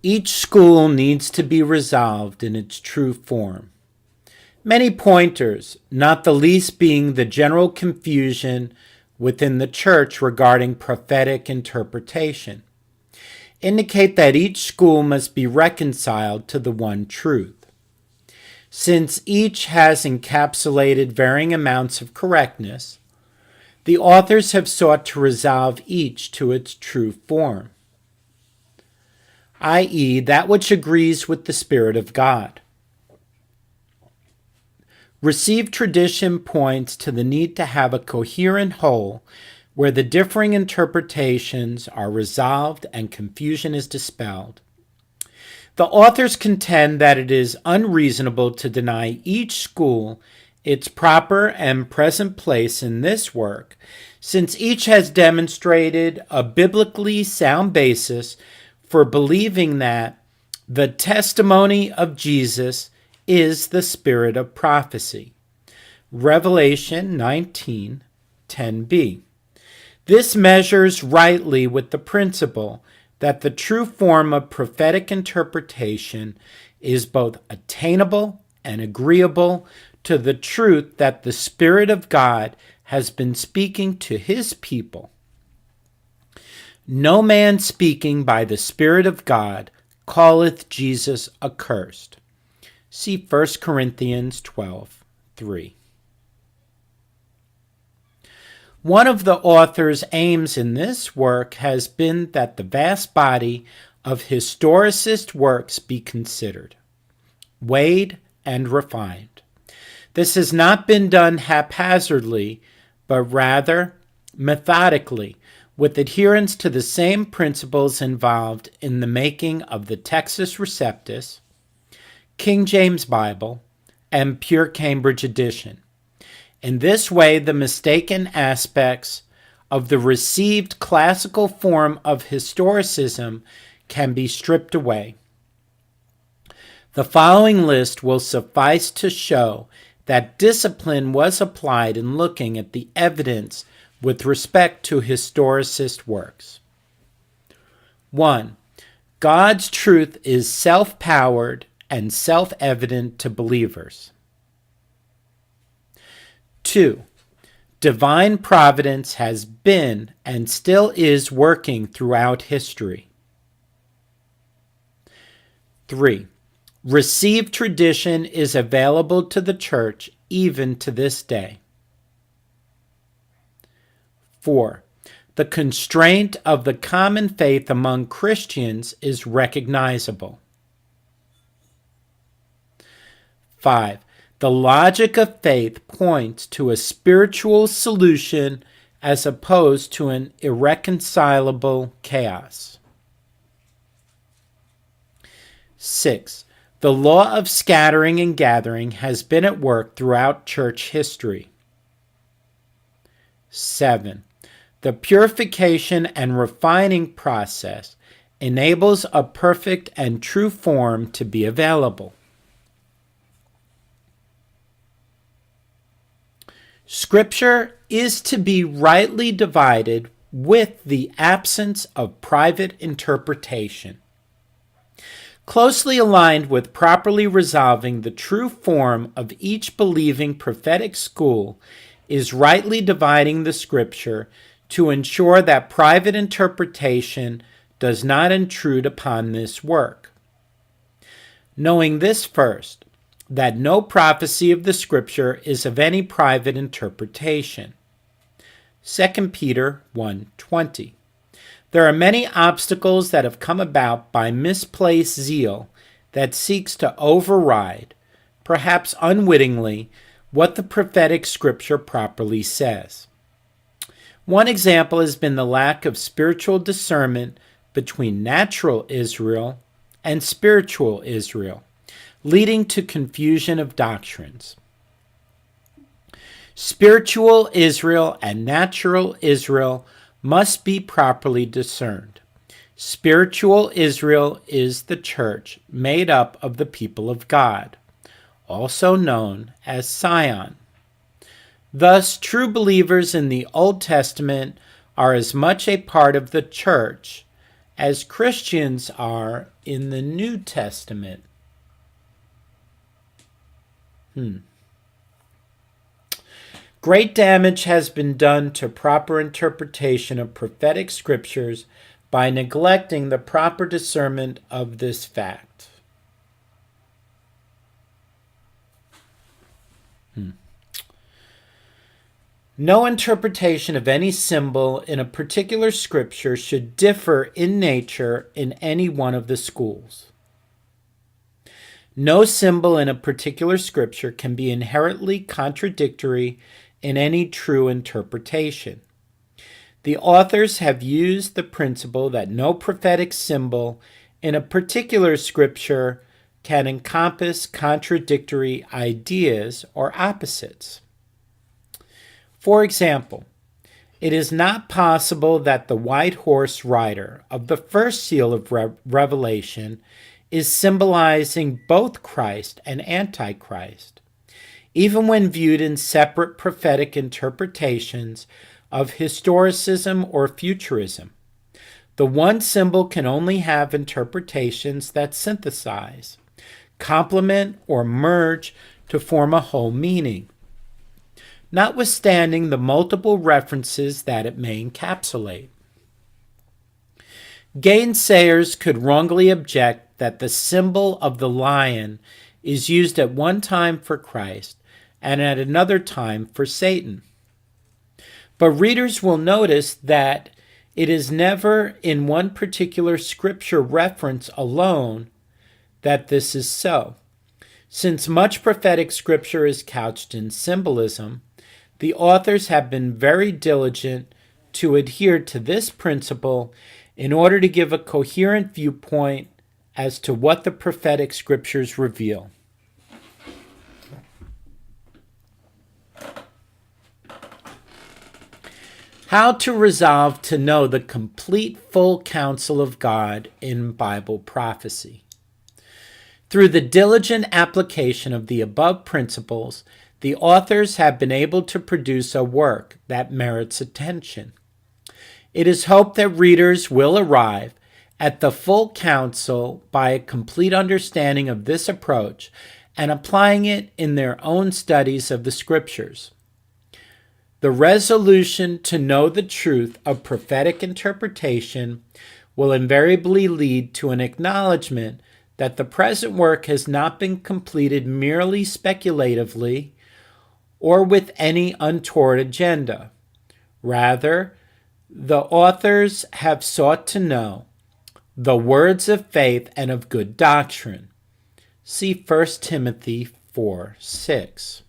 Each school needs to be resolved in its true form. Many pointers, not the least being the general confusion within the church regarding prophetic interpretation, indicate that each school must be reconciled to the one truth. Since each has encapsulated varying amounts of correctness, the authors have sought to resolve each to its true form, i.e., that which agrees with the Spirit of God. Received tradition points to the need to have a coherent whole where the differing interpretations are resolved and confusion is dispelled. The authors contend that it is unreasonable to deny each school its proper and present place in this work, since each has demonstrated a biblically sound basis for believing that the testimony of Jesus is the spirit of prophecy. Revelation 19:10b. This measures rightly with the principle that the true form of prophetic interpretation is both attainable and agreeable to the truth that the Spirit of God has been speaking to his people. No man speaking by the Spirit of God calleth Jesus accursed. See 1 Corinthians 12:3. One of the author's aims in this work has been that the vast body of historicist works be considered, weighed, and refined. This has not been done haphazardly, but rather methodically, with adherence to the same principles involved in the making of the Textus Receptus, King James Bible, and Pure Cambridge Edition. In this way, the mistaken aspects of the received classical form of historicism can be stripped away. The following list will suffice to show that discipline was applied in looking at the evidence with respect to historicist works. 1. God's truth is self-powered and self-evident to believers. 2. Divine providence has been and still is working throughout history. 3. Received tradition is available to the church even to this day. 4. The constraint of the common faith among Christians is recognizable. 5. The logic of faith points to a spiritual solution as opposed to an irreconcilable chaos. 6. The law of scattering and gathering has been at work throughout church history. 7. The purification and refining process enables a perfect and true form to be available. Scripture is to be rightly divided with the absence of private interpretation. Closely aligned with properly resolving the true form of each believing prophetic school is rightly dividing the Scripture to ensure that private interpretation does not intrude upon this work. Knowing this first, that no prophecy of the Scripture is of any private interpretation. 2 Peter 1:20. There are many obstacles that have come about by misplaced zeal that seeks to override, perhaps unwittingly, what the prophetic Scripture properly says. One example has been the lack of spiritual discernment between natural Israel and spiritual Israel, leading to confusion of doctrines. Spiritual Israel and natural Israel must be properly discerned. Spiritual Israel is the church made up of the people of God, also known as Sion. Thus, true believers in the Old Testament are as much a part of the church as Christians are in the New Testament. Great damage has been done to proper interpretation of prophetic scriptures by neglecting the proper discernment of this fact. No interpretation of any symbol in a particular scripture should differ in nature in any one of the schools. No symbol in a particular scripture can be inherently contradictory in any true interpretation. The authors have used the principle that no prophetic symbol in a particular scripture can encompass contradictory ideas or opposites. For example, it is not possible that the white horse rider of the first seal of Revelation is symbolizing both Christ and Antichrist, even when viewed in separate prophetic interpretations of historicism or futurism. The one symbol can only have interpretations that synthesize, complement, or merge to form a whole meaning, notwithstanding the multiple references that it may encapsulate. Gainsayers could wrongly object that the symbol of the lion is used at one time for Christ and at another time for Satan. But readers will notice that it is never in one particular scripture reference alone that this is so. Since much prophetic scripture is couched in symbolism, the authors have been very diligent to adhere to this principle in order to give a coherent viewpoint as to what the prophetic scriptures reveal. How to resolve to know the complete full counsel of God in Bible prophecy. Through the diligent application of the above principles, the authors have been able to produce a work that merits attention. It is hoped that readers will arrive at the full counsel by a complete understanding of this approach and applying it in their own studies of the Scriptures. The resolution to know the truth of prophetic interpretation will invariably lead to an acknowledgement that the present work has not been completed merely speculatively or with any untoward agenda. Rather, the authors have sought to know the words of faith and of good doctrine. See 1 Timothy 4:6.